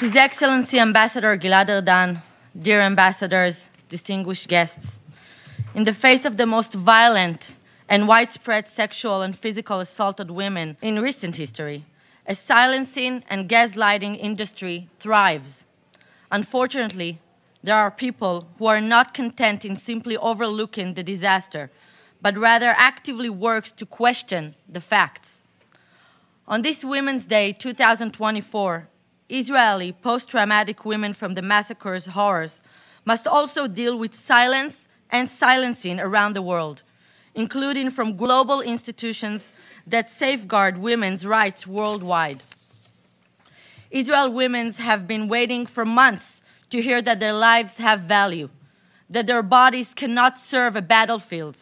His Excellency Ambassador Gilad Erdan, dear ambassadors, distinguished guests, in the face of the most violent and widespread sexual and physical assault of women in recent history, a silencing and gaslighting industry thrives. Unfortunately, there are people who are not content in simply overlooking the disaster, but rather actively works to question the facts. On this Women's Day 2024, Israeli post-traumatic women from the massacre's horrors must also deal with silence and silencing around the world, including from global institutions that safeguard women's rights worldwide. Israel women have been waiting for months to hear that their lives have value, that their bodies cannot serve a battlefield,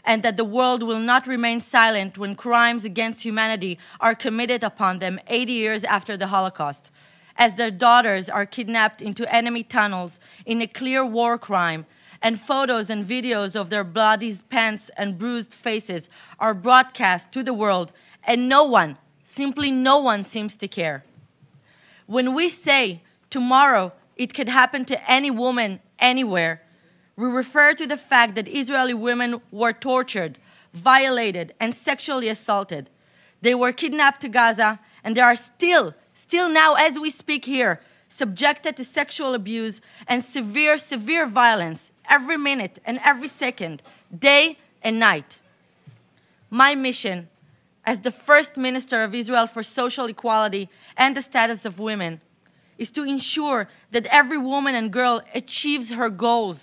and that the world will not remain silent when crimes against humanity are committed upon them 80 years after the Holocaust, as their daughters are kidnapped into enemy tunnels in a clear war crime, and photos and videos of their bloody pants and bruised faces are broadcast to the world, and no one, simply no one, seems to care. When we say tomorrow it could happen to any woman anywhere, we refer to the fact that Israeli women were tortured, violated, and sexually assaulted. They were kidnapped to Gaza, and they are still now as we speak here, subjected to sexual abuse and severe violence every minute and every second, day and night. My mission as the First Minister of Israel for Social Equality and the Status of Women is to ensure that every woman and girl achieves her goals,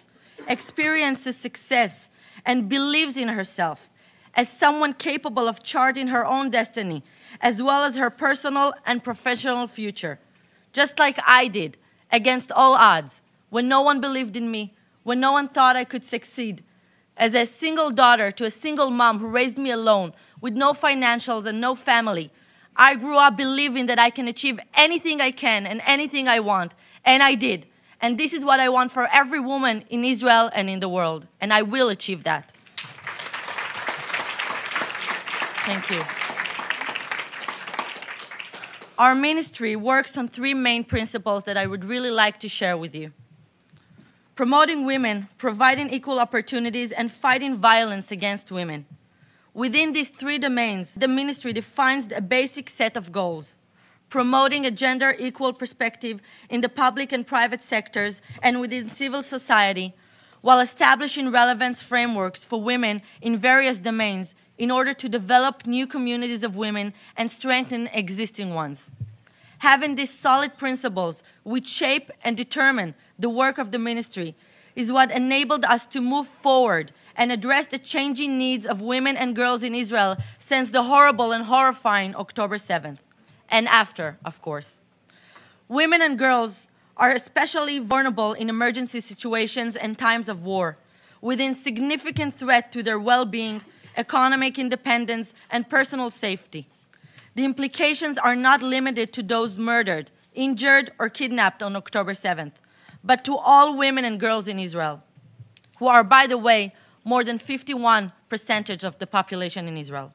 experiences success, and believes in herself as someone capable of charting her own destiny, as well as her personal and professional future, just like I did, against all odds, when no one believed in me, when no one thought I could succeed. As a single daughter to a single mom who raised me alone, with no financials and no family, I grew up believing that I can achieve anything I can and anything I want, and I did. And this is what I want for every woman in Israel and in the world, and I will achieve that. Thank you. Our ministry works on three main principles that I would really like to share with you: promoting women, providing equal opportunities, and fighting violence against women. Within these three domains, the ministry defines a basic set of goals: promoting a gender equal perspective in the public and private sectors and within civil society, while establishing relevance frameworks for women in various domains in order to develop new communities of women and strengthen existing ones. Having these solid principles which shape and determine the work of the ministry is what enabled us to move forward and address the changing needs of women and girls in Israel since the horrible and horrifying October 7th, and after, of course. Women and girls are especially vulnerable in emergency situations and times of war, within significant threat to their well-being, economic independence, and personal safety. The implications are not limited to those murdered, injured, or kidnapped on October 7th, but to all women and girls in Israel, who are, by the way, more than 51% of the population in Israel.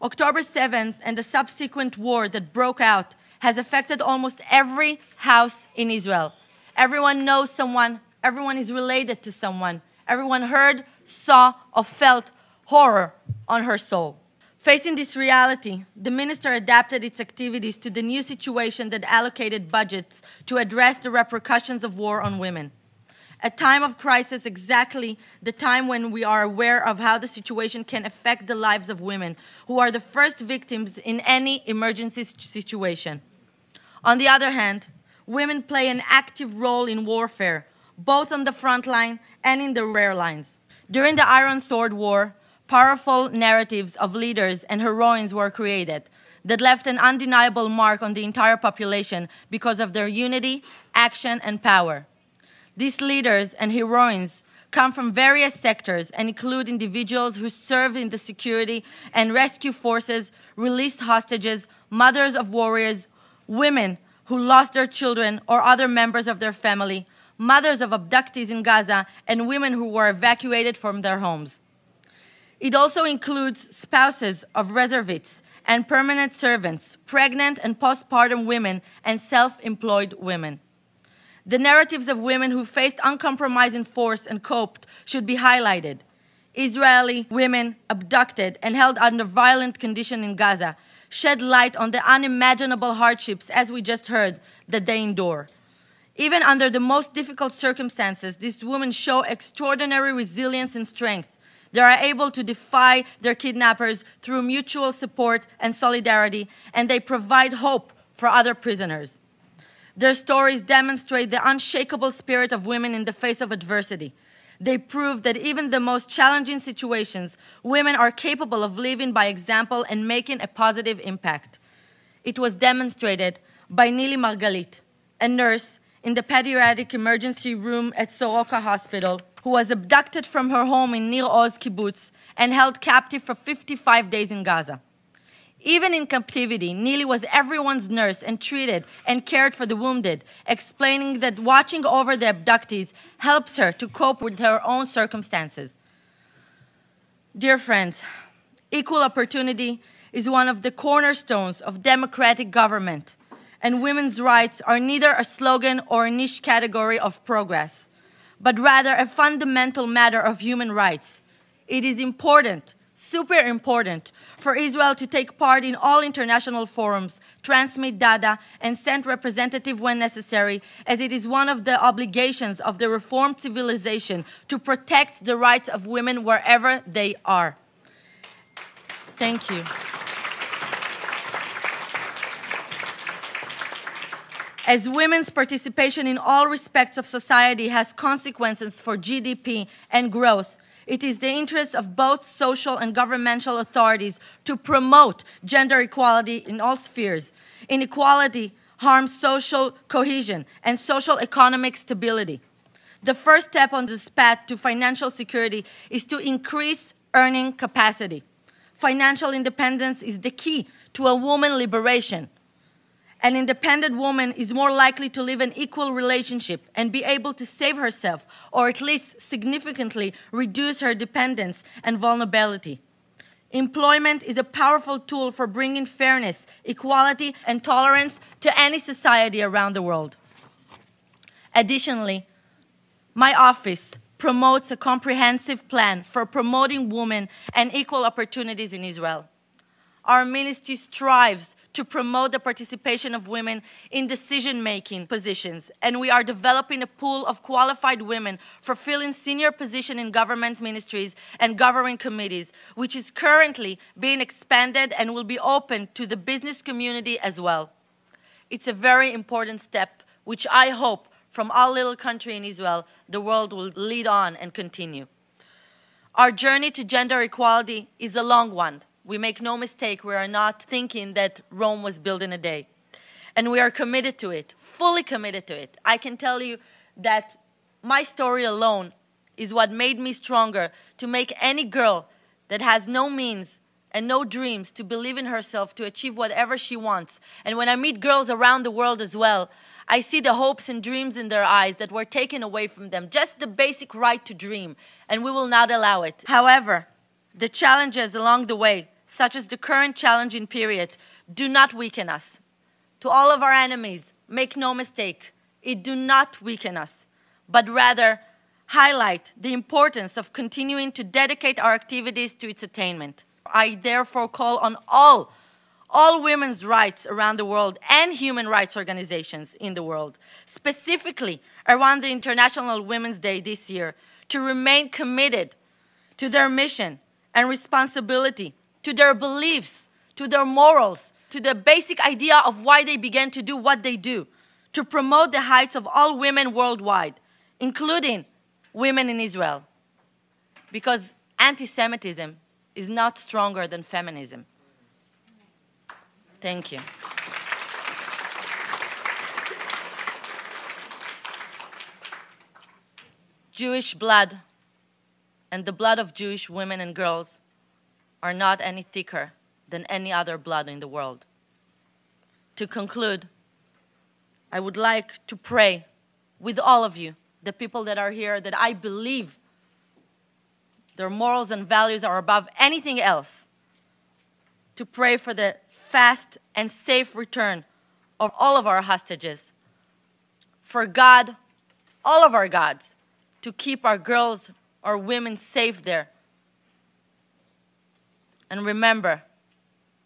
October 7th and the subsequent war that broke out has affected almost every house in Israel. Everyone knows someone, everyone is related to someone, everyone heard, saw, or felt horror on her soul. Facing this reality, the minister adapted its activities to the new situation that allocated budgets to address the repercussions of war on women. A time of crisis, exactly the time when we are aware of how the situation can affect the lives of women, who are the first victims in any emergency situation. On the other hand, women play an active role in warfare, both on the front line and in the rear lines. During the Iron Sword War, powerful narratives of leaders and heroines were created that left an undeniable mark on the entire population because of their unity, action, and power. These leaders and heroines come from various sectors and include individuals who served in the security and rescue forces, released hostages, mothers of warriors, women who lost their children or other members of their family, mothers of abductees in Gaza, and women who were evacuated from their homes. It also includes spouses of reservists and permanent servants, pregnant and postpartum women, and self-employed women. The narratives of women who faced uncompromising force and coped should be highlighted. Israeli women abducted and held under violent conditions in Gaza shed light on the unimaginable hardships, as we just heard, that they endure. Even under the most difficult circumstances, these women show extraordinary resilience and strength. They are able to defy their kidnappers through mutual support and solidarity, and they provide hope for other prisoners. Their stories demonstrate the unshakable spirit of women in the face of adversity. They prove that even in the most challenging situations, women are capable of living by example and making a positive impact. It was demonstrated by Nili Margalit, a nurse in the pediatric emergency room at Soroka Hospital, who was abducted from her home in Nir Oz kibbutz and held captive for 55 days in Gaza. Even in captivity, Nili was everyone's nurse and treated and cared for the wounded, explaining that watching over the abductees helps her to cope with her own circumstances. Dear friends, equal opportunity is one of the cornerstones of democratic government, and women's rights are neither a slogan or a niche category of progress, but rather a fundamental matter of human rights. It is important, super important, for Israel to take part in all international forums, transmit data, and send representatives when necessary, as it is one of the obligations of the reformed civilization to protect the rights of women wherever they are. Thank you. As women's participation in all respects of society has consequences for GDP and growth, it is the interest of both social and governmental authorities to promote gender equality in all spheres. Inequality harms social cohesion and social economic stability. The first step on this path to financial security is to increase earning capacity. Financial independence is the key to a woman liberation. An independent woman is more likely to live an equal relationship and be able to save herself, or at least significantly reduce her dependence and vulnerability. Employment is a powerful tool for bringing fairness, equality, and tolerance to any society around the world. Additionally, my office promotes a comprehensive plan for promoting women and equal opportunities in Israel. Our ministry strives to promote the participation of women in decision-making positions, and we are developing a pool of qualified women for filling senior positions in government ministries and governing committees, which is currently being expanded and will be open to the business community as well. It's a very important step, which I hope from our little country in Israel, the world will lead on and continue. Our journey to gender equality is a long one. We make no mistake, we are not thinking that Rome was built in a day. And we are committed to it, fully committed to it. I can tell you that my story alone is what made me stronger to make any girl that has no means and no dreams to believe in herself to achieve whatever she wants. And when I meet girls around the world as well, I see the hopes and dreams in their eyes that were taken away from them, just the basic right to dream, and we will not allow it. However, the challenges along the way, such as the current challenging period, do not weaken us. To all of our enemies, make no mistake, it do not weaken us, but rather highlight the importance of continuing to dedicate our activities to its attainment. I therefore call on all women's rights around the world and human rights organizations in the world, specifically around the International Women's Day this year, to remain committed to their mission and responsibility, to their beliefs, to their morals, to the basic idea of why they began to do what they do, to promote the heights of all women worldwide, including women in Israel. Because anti-Semitism is not stronger than feminism. Thank you. Jewish blood and the blood of Jewish women and girls are not any thicker than any other blood in the world. To conclude, I would like to pray with all of you, the people that are here, that I believe their morals and values are above anything else, to pray for the fast and safe return of all of our hostages. For God, all of our gods, to keep our girls, our women safe there. And remember,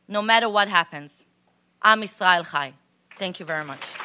no matter what happens, Am Israel Chai. Thank you very much.